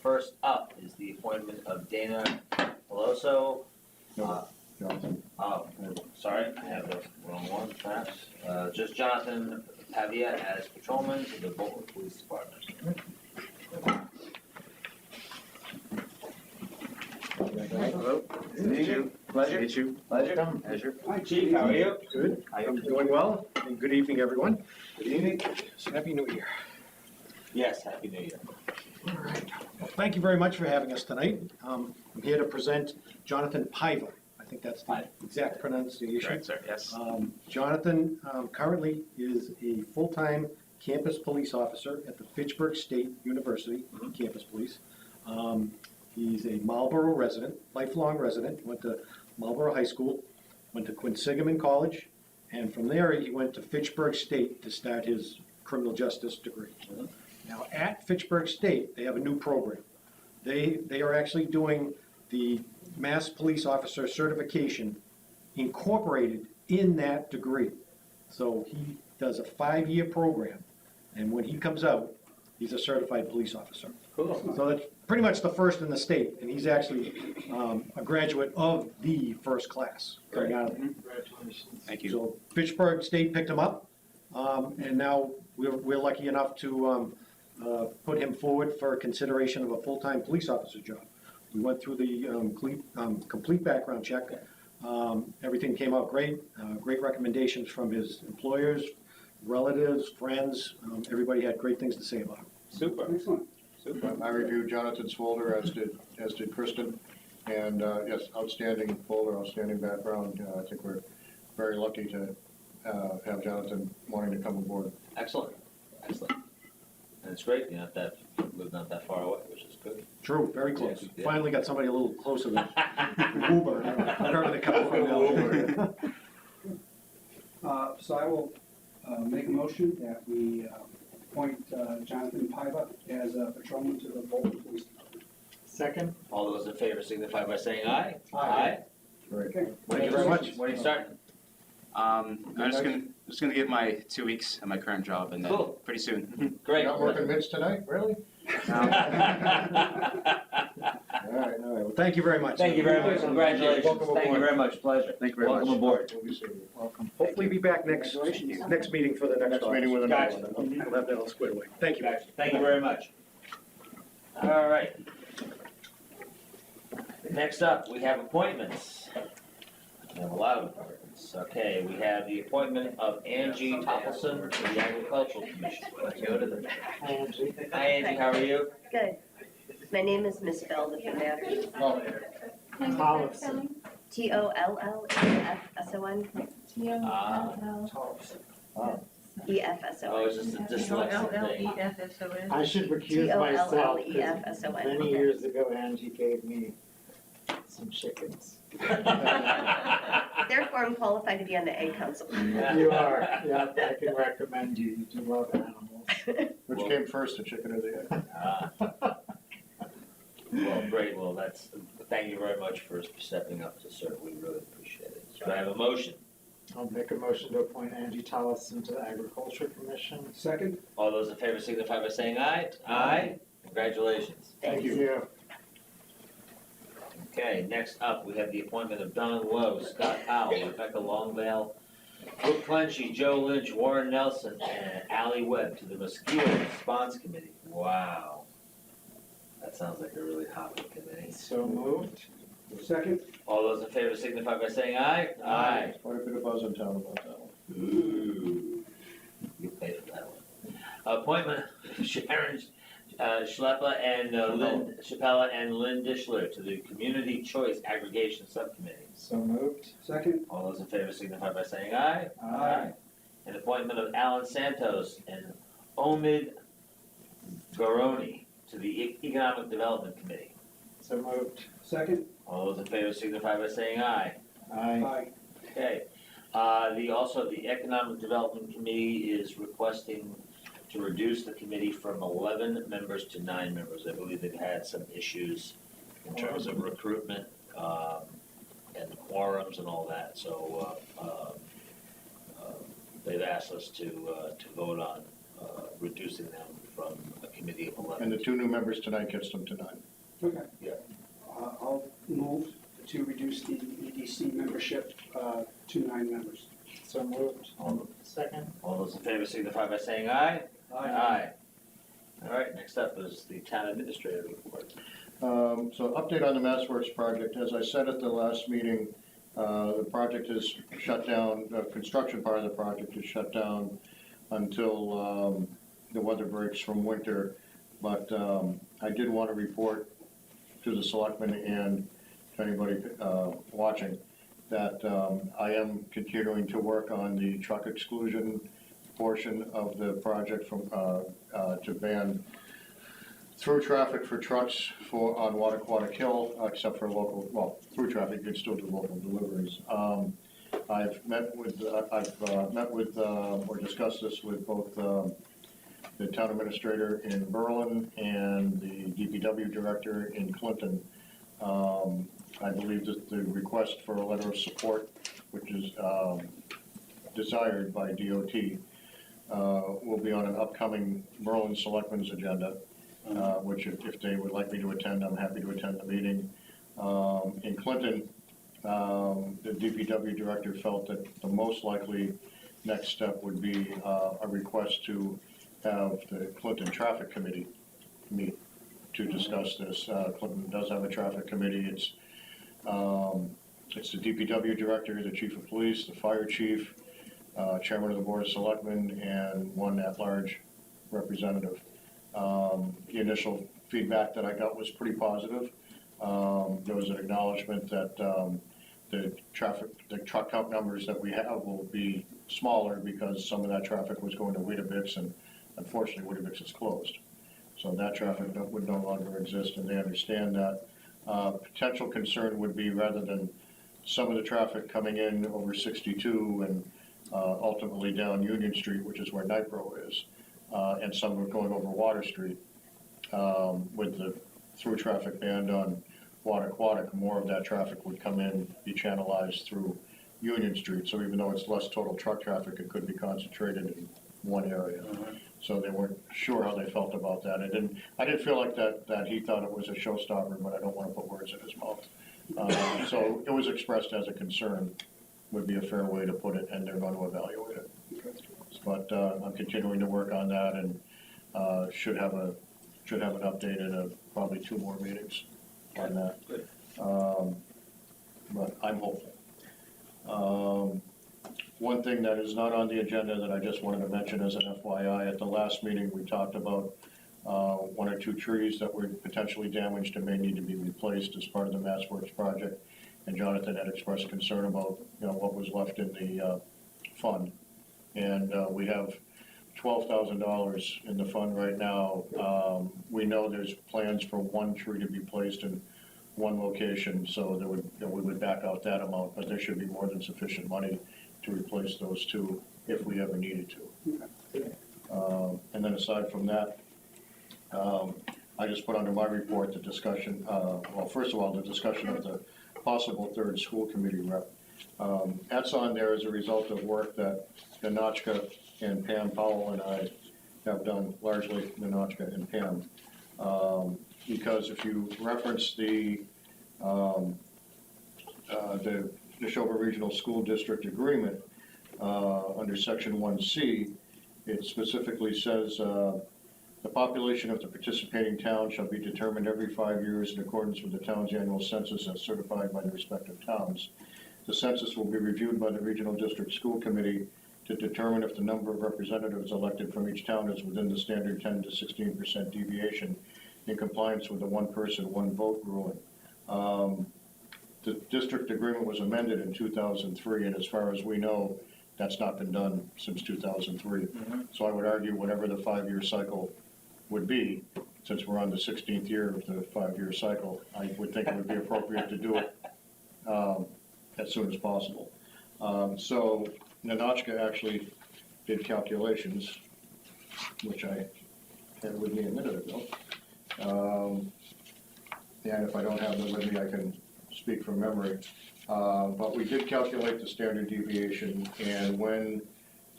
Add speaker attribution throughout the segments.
Speaker 1: First up is the appointment of Dana Peloso.
Speaker 2: Jonathan.
Speaker 1: Oh, sorry, I have the wrong one, perhaps. Just Jonathan Pavia as patrolman to the Bolton Police Department.
Speaker 2: Hello.
Speaker 1: Pleasure.
Speaker 2: Meet you.
Speaker 1: Pleasure.
Speaker 2: Pleasure.
Speaker 1: Hi, Chief, how are you?
Speaker 2: Good. I'm doing well. And good evening, everyone.
Speaker 1: Good evening.
Speaker 2: So happy New Year.
Speaker 1: Yes, Happy New Year.
Speaker 2: All right. Well, thank you very much for having us tonight. I'm here to present Jonathan Paiva. I think that's the exact pronunciation.
Speaker 3: Correct, sir, yes.
Speaker 2: Jonathan currently is a full-time campus police officer at the Fitchburg State University Campus Police. He's a Marlboro resident, lifelong resident, went to Marlboro High School, went to Quinsigamond College, and from there he went to Fitchburg State to start his criminal justice degree. Now at Fitchburg State, they have a new program. They are actually doing the Mass Police Officer Certification incorporated in that degree. So he does a 5-year program, and when he comes out, he's a certified police officer.
Speaker 1: Cool.
Speaker 2: So that's pretty much the first in the state, and he's actually a graduate of the first class coming out of it.
Speaker 3: Congratulations. Thank you.
Speaker 2: So Fitchburg State picked him up, and now we're lucky enough to put him forward for consideration of a full-time police officer job. We went through the complete background check. Everything came out great. Great recommendations from his employers, relatives, friends. Everybody had great things to say about him.
Speaker 1: Super.
Speaker 4: Excellent.
Speaker 1: Super.
Speaker 5: I reviewed Jonathan's folder, as did Kristen, and yes, outstanding folder, outstanding background. I think we're very lucky to have Jonathan wanting to come aboard.
Speaker 1: Excellent. Excellent. And it's great, you know, that live not that far away, which is good.
Speaker 2: True, very close.
Speaker 1: Yeah.
Speaker 2: Finally got somebody a little closer than Uber. Wherever they come from.
Speaker 4: So I will make a motion that we appoint Jonathan Paiva as a patrolman to the Bolton Police Department.
Speaker 3: Second?
Speaker 1: All those in favor signify by saying aye.
Speaker 4: Aye.
Speaker 5: Great.
Speaker 4: Okay.
Speaker 2: Thank you very much.
Speaker 1: When are you starting?
Speaker 3: I'm just gonna give my 2 weeks at my current job and then
Speaker 1: Cool.
Speaker 3: pretty soon.
Speaker 1: Great.
Speaker 5: Not working mitts tonight, really? All right.
Speaker 2: Well, thank you very much.
Speaker 1: Thank you very much. Congratulations.
Speaker 5: Welcome
Speaker 1: Thank you
Speaker 5: aboard.
Speaker 1: very much. Pleasure.
Speaker 3: Thank you very
Speaker 1: Welcome
Speaker 3: much.
Speaker 1: aboard.
Speaker 5: We'll be seeing you. Welcome.
Speaker 2: Hopefully be back next meeting for the next
Speaker 5: Next meeting with
Speaker 2: officer.
Speaker 5: another
Speaker 1: Gotcha.
Speaker 5: one.
Speaker 2: We'll have that all squared away. Thank you.
Speaker 1: Gotcha. Thank you very much. All right. Next up, we have appointments. We have a lot of appointments. Okay, we have the appointment of Angie Toppleson to the Agricultural Commission. Go to the.
Speaker 6: Hi, Angie.
Speaker 1: Hi, Angie, how are you?
Speaker 6: Good. My name is Miss Bell, if it matters.
Speaker 5: Oh,
Speaker 6: Tollefson. Tollefson. EFSON.
Speaker 1: Oh, it's just a dyslexic thing.
Speaker 7: I should recuse myself, because
Speaker 6: Tollefson.
Speaker 7: many years ago, Angie gave me some chickens.
Speaker 6: Therefore, I'm qualified to be on the Egg Council.
Speaker 7: You are, yeah, I can recommend you, you do love animals.
Speaker 5: which came first, the chicken or the egg?
Speaker 1: Well, great, well, thank you very much for stepping up to serve, we really appreciate it. Do I have a motion?
Speaker 7: I'll make a motion to appoint Angie Tollefson to the Agriculture Commission.
Speaker 4: Second?
Speaker 1: All those in favor signify by saying aye. Aye. Congratulations.
Speaker 5: Thank you.
Speaker 1: Okay, next up, we have the appointment of Don Lowe, Scott Powell, Rebecca Longvale, Brooke Clenchy, Joe Lynch, Warren Nelson, and Ally Webb to the Mosquito Response Committee. Wow. That sounds like a really hot committee.
Speaker 7: So moved.
Speaker 4: Second?
Speaker 1: All those in favor signify by saying aye. Aye.
Speaker 5: Quite a bit of buzz in town about that one.
Speaker 1: Ooh. You pay for that one. Appointment of Sharon Schleppa and Chappella and Lynn Dishler to the Community Choice Aggregation Subcommittee.
Speaker 7: So moved.
Speaker 4: Second?
Speaker 1: All those in favor signify by saying aye.
Speaker 4: Aye.
Speaker 1: An appointment of Alan Santos and Omid Garoni to the Economic Development Committee.
Speaker 7: So moved.
Speaker 4: Second?
Speaker 1: All those in favor signify by saying aye.
Speaker 7: Aye.
Speaker 1: Okay. Also, the Economic Development Committee is requesting to reduce the committee from 11 members to 9 members. I believe they've had some issues in terms of recruitment and quorums and all that. So they've asked us to vote on reducing them from a committee committee of 11.
Speaker 5: And the 2 new members tonight gets them to 9.
Speaker 4: Okay.
Speaker 1: Yeah.
Speaker 4: I'll move to reduce the EDC membership to 9 members.
Speaker 7: So moved. Second.
Speaker 1: All those in favor signify by saying aye. Aye. All right, next up is the town administrator report.
Speaker 5: So update on the MassWorks project. As I said at the last meeting, the project is shut down, the construction part of the project is shut down until the weather breaks from winter. But I did want to report to the selectmen and to anybody watching that I am continuing to work on the truck exclusion portion of the project from to ban through traffic for trucks on Wattaquatic Hill, except for local, well, through traffic, you can still do local deliveries. I've met with or discussed this with both the town administrator in Berlin and the DPW director in Clinton. I believe that the request for a letter of support, which is desired by DOT, will be on an upcoming Berlin Selectmen's agenda. Which if they would like me to attend, I'm happy to attend the meeting. In Clinton, the DPW director felt that the most likely next step would be a request to have the Clinton Traffic Committee meet to discuss this. Clinton does have a traffic committee. It's the DPW director, the chief of police, the fire chief, chairman of the board of selectmen, and one at-large representative. The initial feedback that I got was pretty positive. There was an acknowledgement that the truck count numbers that we have will be smaller because some of that traffic was going to Weetabix, and unfortunately Weetabix is closed. So that traffic would no longer exist, and they understand that. Potential concern would be rather than some of the traffic coming in over 62 and ultimately down Union Street, which is where Nipro is, and some are going over Water Street. With the through traffic banned on Wattaquatic, more of that traffic would come in, be channelized through Union Street. So even though it's less total truck traffic, it could be concentrated in one area. So they weren't sure how they felt about that. I didn't feel like that he thought it was a showstopper, but I don't want to put words in his mouth. So it was expressed as a concern, would be a fair way to put it, and they're going to evaluate it. But I'm continuing to work on that, and should have an update in probably 2 more meetings on that.
Speaker 1: Good.
Speaker 5: But I'm hopeful. One thing that is not on the agenda that I just wanted to mention as an FYI, at the last meeting, we talked about 1 or 2 trees that were potentially damaged and may need to be replaced as part of the MassWorks project. And Jonathan had expressed concern about, what was left in the fund. And we have $12,000 in the fund right now. We know there's plans for 1 tree to be placed in 1 location, so we would back out that amount, but there should be more than sufficient money to replace those 2 if we ever needed to. And then aside from that, I just put under my report the discussion, well, first of all, the discussion of the possible 3rd school committee rep. That's on there as a result of work that Nanochka and Pam Powell and I have done, largely Nanochka and Pam. Because if you reference the Neshoba Regional School District Agreement, under Section 1C, it specifically says, the population of the participating town shall be determined every 5 years in accordance with the town's annual census as certified by the respective towns. The census will be reviewed by the Regional District School Committee to determine if the number of representatives elected from each town is within the standard 10 to 16% deviation in compliance with the 1-person, 1-vote ruling. The district agreement was amended in 2003, and as far as we know, that's not been done since 2003. So I would argue whatever the 5-year cycle would be, since we're on the 16th year of the 5-year cycle, I would think it would be appropriate to do it as soon as possible. So Nanochka actually did calculations, which I had with me a minute ago. And if I don't have them with me, I can speak from memory. But we did calculate the standard deviation, and when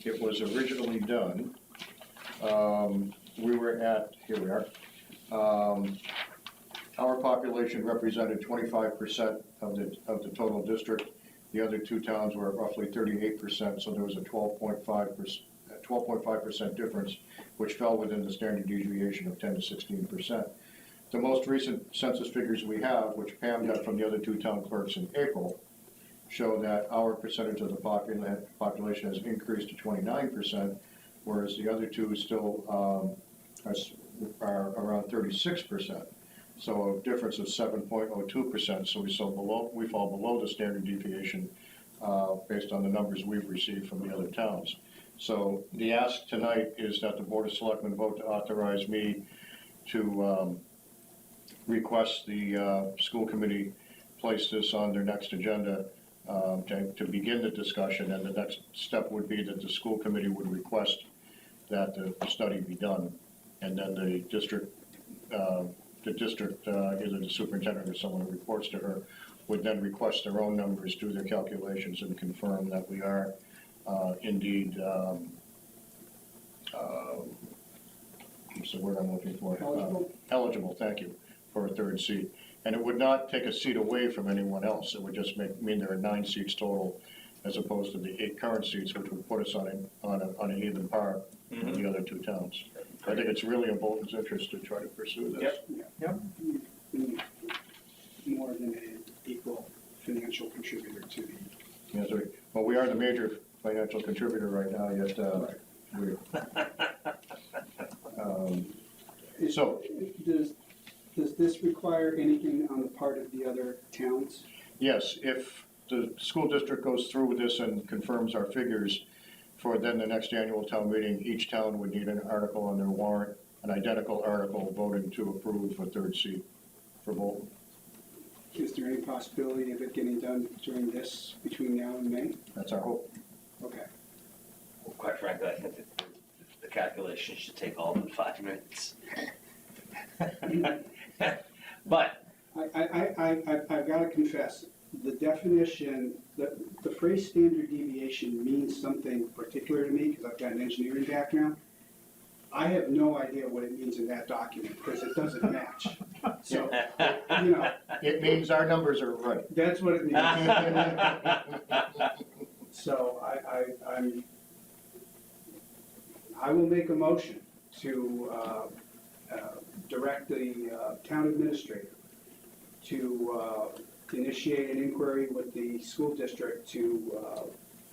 Speaker 5: it was originally done, we were at, here we are. Our population represented 25% of the total district. The other two towns were roughly 38%, so there was a 12.5% difference, which fell within the standard deviation of 10 to 16%. The most recent census figures we have, which Pam got from the other two town clerks in April, show that our percentage of the population has increased to 29%, whereas the other two still are around 36%. So a difference of 7.02%. So we fall below the standard deviation based on the numbers we've received from the other towns. So the ask tonight is that the Board of Selectmen vote to authorize me to request the school committee place this on their next agenda to begin the discussion, and the next step would be that the school committee would request that the study be done, and then the district, either the superintendent or someone who reports to her, would then request their own numbers, do their calculations, and confirm that we are indeed, what's the word I'm looking for?
Speaker 4: Eligible?
Speaker 5: Eligible, thank you, for a third seat. And it would not take a seat away from anyone else. It would just mean there are 9 seats total, as opposed to the 8 current seats, which would put us on an even par with the other two towns. I think it's really in Bolton's interest to try to pursue this.
Speaker 1: Yep.
Speaker 4: More than an equal financial contributor to the.
Speaker 5: Yeah, so, well, we are the major financial contributor right now, yet we're. So,
Speaker 4: Does this require anything on the part of the other towns?
Speaker 5: yes, if the school district goes through with this and confirms our figures for then the next annual town meeting, each town would need an article on their warrant, an identical article voting to approve a third seat for Bolton.
Speaker 4: Is there any possibility of it getting done during between now and May?
Speaker 5: That's our hope.
Speaker 4: Okay.
Speaker 1: Well, quite frankly, I think that the calculation should take all but 5 minutes. But,
Speaker 4: I've got to confess, the definition, the phrase standard deviation means something particular to me because I've got an engineering background. I have no idea what it means in that document because it doesn't match. So,
Speaker 5: It means our numbers are right.
Speaker 4: that's what it means. So I will make a motion to direct the town administrator to initiate an inquiry with the school district to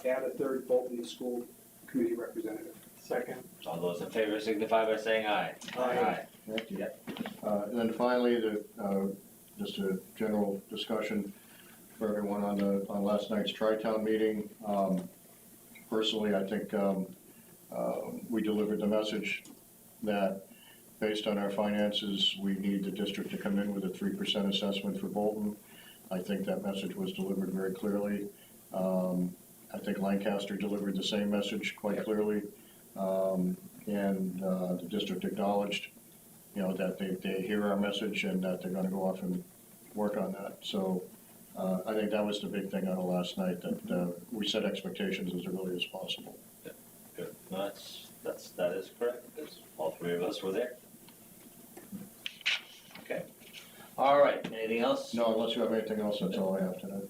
Speaker 4: add a third Bolton School Committee representative.
Speaker 7: Second.
Speaker 1: all those in favor signify by saying aye.
Speaker 4: Aye.
Speaker 5: Thank you. And then finally, just a general discussion for everyone on last night's Tri-Town meeting. Personally, I think we delivered the message that based on our finances, we need the district to come in with a 3% assessment for Bolton. I think that message was delivered very clearly. I think Lancaster delivered the same message quite clearly. And the district acknowledged, that they hear our message and that they're gonna go off and work on that. So I think that was the big thing out of last night, that we set expectations as early as possible.
Speaker 1: Good, no, that is correct, because all 3 of us were there. Okay, all right, anything else?
Speaker 5: No, unless you have anything else, that's all I have tonight.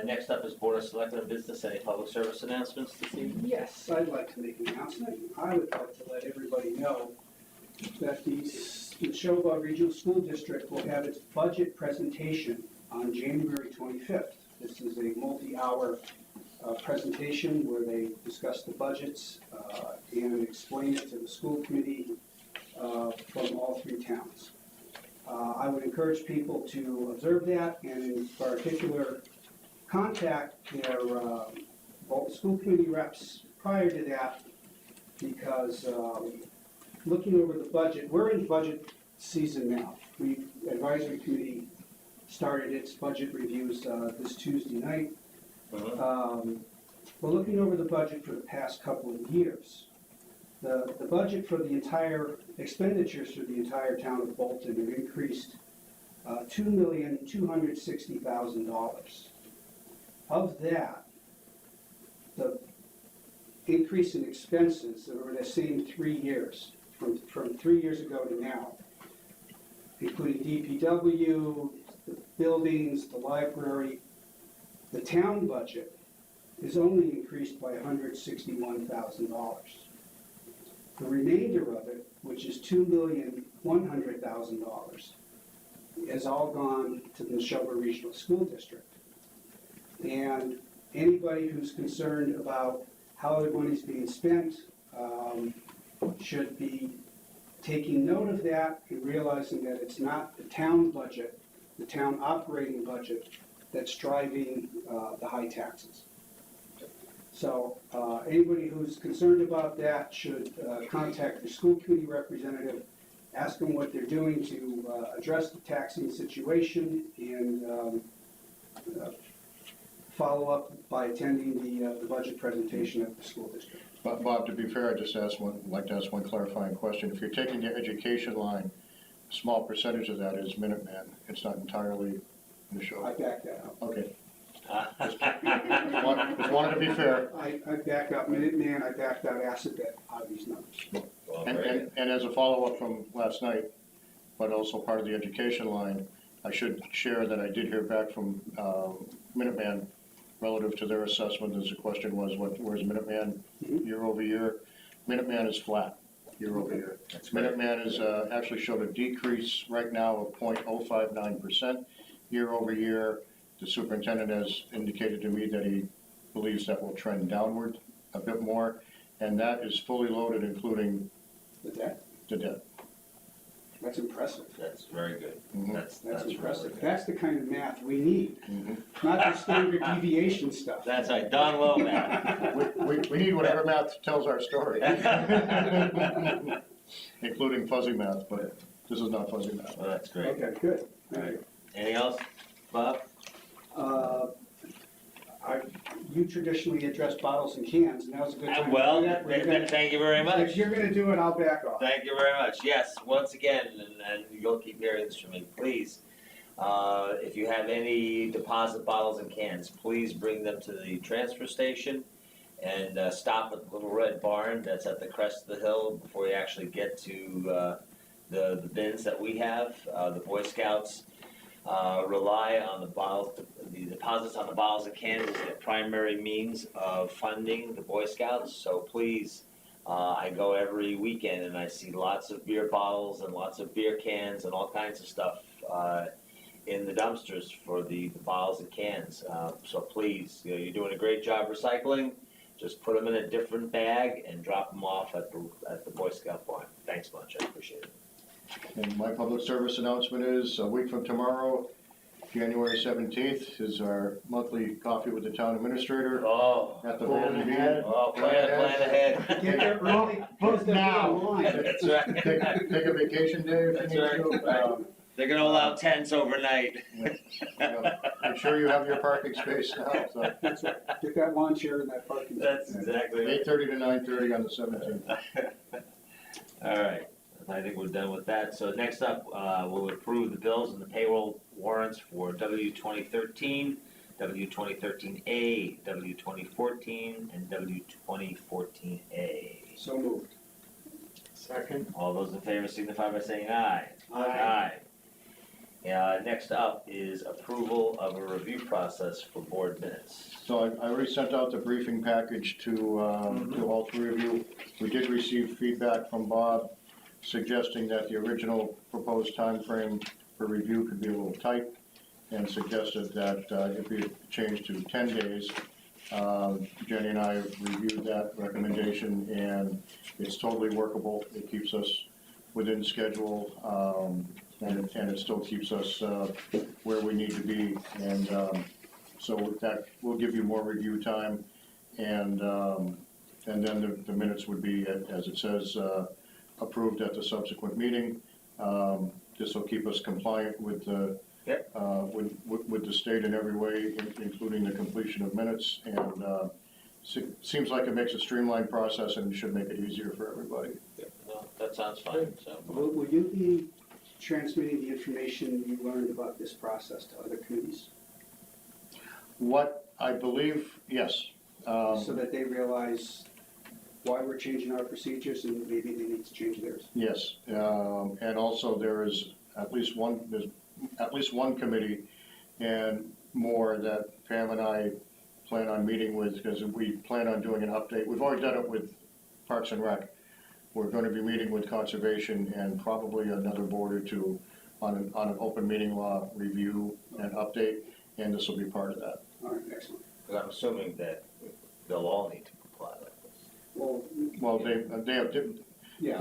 Speaker 1: Next up is Board of Selectmen business, any public service announcements this evening?
Speaker 4: Yes, I'd like to make an announcement. I would like to let everybody know that the Neshoba Regional School District will have its budget presentation on January 25th. This is a multi-hour presentation where they discuss the budgets and explain it to the school committee from all 3 towns. I would encourage people to observe that and in particular contact their both school committee reps prior to that, because looking over the budget, we're in budget season now. Advisory committee started its budget reviews this Tuesday night. We're looking over the budget for the past couple of years. The budget for the entire expenditures for the entire town of Bolton have increased $2,260,000. Of that, the increase in expenses over the same 3 years from 3 years ago to now, including DPW, the buildings, the library, the town budget is only increased by $161,000. The remainder of it, which is $2,100,000, has all gone to the Neshoba Regional School District. And anybody who's concerned about how the money's being spent should be taking note of that and realizing that it's not the town budget, the town operating budget, that's driving the high taxes. So anybody who's concerned about that should contact the school committee representative, ask them what they're doing to address the taxing situation, and follow up by attending the budget presentation at the school district.
Speaker 5: But Bob, to be fair, I just like to ask one clarifying question. If you're taking the education line, a small percentage of that is Minuteman. It's not entirely in the show.
Speaker 4: I back that up.
Speaker 5: Okay. Just wanted to be fair.
Speaker 4: I back up Minuteman, I backed out Assabet out of these numbers.
Speaker 1: Well,
Speaker 5: And,
Speaker 1: very
Speaker 5: and,
Speaker 1: good.
Speaker 5: and as a follow-up from last night, but also part of the education line, I should share that I did hear back from Minuteman relative to their assessment, as the question was, where's Minuteman year over year? Minuteman is flat year over year.
Speaker 1: That's great.
Speaker 5: Minuteman is, actually showed a decrease right now of 0.059% year over year. The superintendent has indicated to me that he believes that will trend downward a bit more, and that is fully loaded, including
Speaker 4: The debt,
Speaker 5: the debt.
Speaker 4: that's impressive.
Speaker 1: That's very good.
Speaker 5: Mhm.
Speaker 4: That's
Speaker 1: really
Speaker 4: impressive.
Speaker 1: good.
Speaker 4: That's the kind of math we need,
Speaker 5: Mhm.
Speaker 4: not the standard deviation stuff.
Speaker 1: That's right, Don Lowe math.
Speaker 5: We need whatever math tells our story. Including fuzzy math, but this is not fuzzy math.
Speaker 1: Well, that's great.
Speaker 4: Okay, good. Thank you.
Speaker 1: Anything else, Bob?
Speaker 4: You traditionally address bottles and cans, and now's a good time. to do
Speaker 1: Well,
Speaker 4: that. We're gonna-
Speaker 1: thank you very much.
Speaker 4: If you're gonna do it, I'll back off.
Speaker 1: Thank you very much. Yes, once again, and you'll keep hearing this from me, please. If you have any deposit bottles and cans, please bring them to the transfer station and stop at the Little Red Barn that's at the crest of the hill before you actually get to the bins that we have. The Boy Scouts rely on the deposits on the bottles and cans as their primary means of funding the Boy Scouts. So please, I go every weekend and I see lots of beer bottles and lots of beer cans and all kinds of stuff in the dumpsters for the bottles and cans. So please, you're doing a great job recycling. Just put them in a different bag and drop them off at the Boy Scout barn. Thanks much, I appreciate it.
Speaker 5: And my public service announcement is, a week from tomorrow, January 17th, is our monthly coffee with the town administrator
Speaker 1: Oh,
Speaker 5: at the
Speaker 7: Plan
Speaker 5: Valley
Speaker 7: ahead.
Speaker 5: View.
Speaker 1: plan ahead.
Speaker 4: Get there early, because they'll get
Speaker 7: now.
Speaker 4: in line.
Speaker 1: That's right.
Speaker 5: Take a vacation day if
Speaker 1: That's
Speaker 5: you need
Speaker 1: right,
Speaker 5: to.
Speaker 1: right. They're gonna allow tents overnight.
Speaker 5: I'm sure you have your parking space now, so
Speaker 4: That's right. Get that lawn chair in that parking. lot.
Speaker 1: That's exactly right.
Speaker 5: 8:30 to 9:30 on the 17th.
Speaker 1: All right, I think we're done with that. So next up, we'll approve the bills and the payroll warrants for W 2013, W 2013A, W 2014, and W 2014A.
Speaker 4: So moved.
Speaker 7: Second.
Speaker 1: All those in favor signify by saying aye.
Speaker 4: Aye.
Speaker 1: Next up is approval of a review process for board minutes.
Speaker 5: So I already sent out the briefing package to all three of you. We did receive feedback from Bob suggesting that the original proposed time frame for review could be a little tight, and suggested that it be changed to 10 days. Jenny and I have reviewed that recommendation, and it's totally workable. It keeps us within schedule, and it still keeps us where we need to be. And so that will give you more review time, and then the minutes would be, as it says, approved at the subsequent meeting. This will keep us compliant with the with the state in every way, including the completion of minutes, and seems like it makes a streamlined process and should make it easier for everybody.
Speaker 1: No, that sounds fine, so.
Speaker 4: Will you be transmitting the information you learned about this process to other committees?
Speaker 5: What I believe, yes.
Speaker 4: So that they realize why we're changing our procedures and maybe they need to change theirs.
Speaker 5: Yes, and also there's at least one committee and more that Pam and I plan on meeting with, because we plan on doing an update. We've already done it with Parks and Rec. We're going to be meeting with Conservation and probably another board or two on an open meeting law review and update, and this will be part of that.
Speaker 4: All right, excellent.
Speaker 1: Because I'm assuming that they'll all need to comply like this.
Speaker 4: Well,
Speaker 5: Well, they have,
Speaker 4: yeah,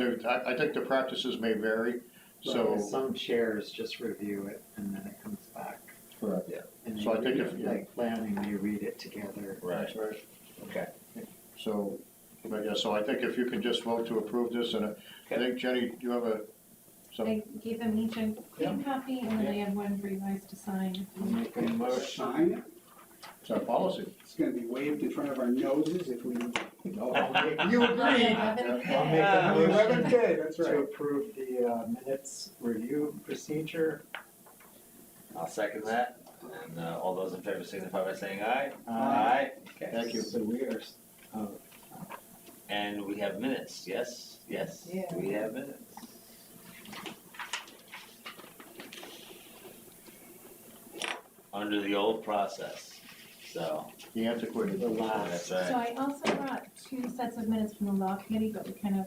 Speaker 5: I think the practices may vary, so.
Speaker 7: Some chairs just review it and then it comes back.
Speaker 5: Correct.
Speaker 7: And
Speaker 5: So I think
Speaker 7: they
Speaker 5: if-
Speaker 7: read it, like planning, they read it together.
Speaker 5: That's right.
Speaker 1: Okay.
Speaker 5: So, but yeah, so I think if you can just vote to approve this, and I think, Jenny, do you have
Speaker 8: I gave them each a clean copy, and then I have one for you guys to sign.
Speaker 7: I'll make a motion.
Speaker 4: sign it.
Speaker 5: it's our policy.
Speaker 4: It's gonna be waved in front of our noses if we.
Speaker 7: No, I'll make-
Speaker 4: You agreed.
Speaker 7: I'll make a
Speaker 4: You
Speaker 7: motion
Speaker 4: haven't did, that's
Speaker 7: to
Speaker 4: right.
Speaker 7: approve the minutes review procedure.
Speaker 1: I'll second that. And all those in favor signify by saying aye.
Speaker 7: Aye.
Speaker 1: Okay.
Speaker 5: Thank you.
Speaker 7: So we are,
Speaker 1: And we have minutes, yes, yes,
Speaker 7: Yeah.
Speaker 1: we have minutes. Under the old process, so,
Speaker 5: The antiquated.
Speaker 7: the last.
Speaker 1: that's
Speaker 8: So
Speaker 1: right.
Speaker 8: I also brought 2 sets of minutes from the law committee, but we kind of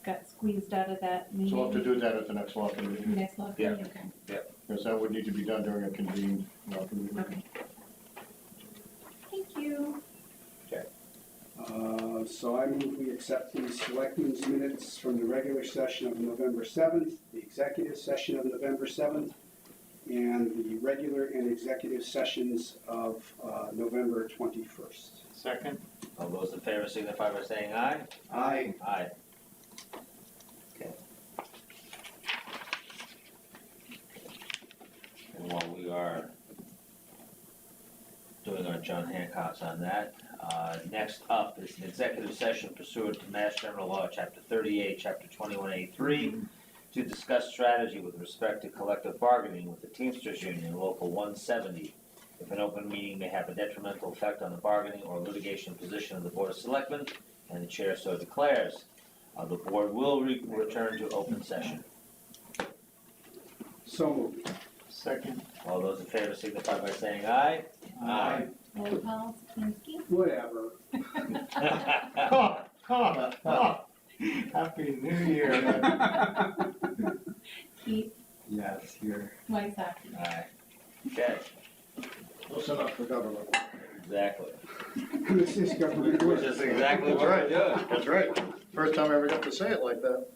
Speaker 8: got squeezed out of that meeting.
Speaker 5: So we'll have to do that at the next law committee,
Speaker 8: Next law committee, okay.
Speaker 5: because that would need to be done during a convened law committee.
Speaker 8: Okay. Thank you.
Speaker 4: So I move we accept the selectmen's minutes from the regular session of November 7th, the executive session of November 7th, and the regular and executive sessions of November 21st.
Speaker 7: Second?
Speaker 1: All those in favor signify by saying aye.
Speaker 4: Aye.
Speaker 1: Aye. Okay. And while we are doing our John Hancocks on that, next up is an executive session pursuant to Mass General Law, Chapter 38, Chapter 21A3, to discuss strategy with respect to collective bargaining with the Teamsters Union, Local 170. If an open meeting may have a detrimental effect on the bargaining or litigation position of the Board of Selectmen, and the Chair so declares, the Board will return to open session.
Speaker 4: So moved.
Speaker 7: Second?
Speaker 1: All those in favor signify by saying aye. Aye.
Speaker 8: Roll call, Kapinski.
Speaker 4: Whatever.
Speaker 7: Happy New Year.
Speaker 8: Keith,
Speaker 7: Yes, here.
Speaker 8: Wysocki.
Speaker 1: Aye. Okay,
Speaker 2: Listen up for government.
Speaker 1: exactly.
Speaker 4: This is government
Speaker 1: Which
Speaker 4: work.
Speaker 1: is exactly what we're doing.
Speaker 5: That's right. First time I ever got to say it like that.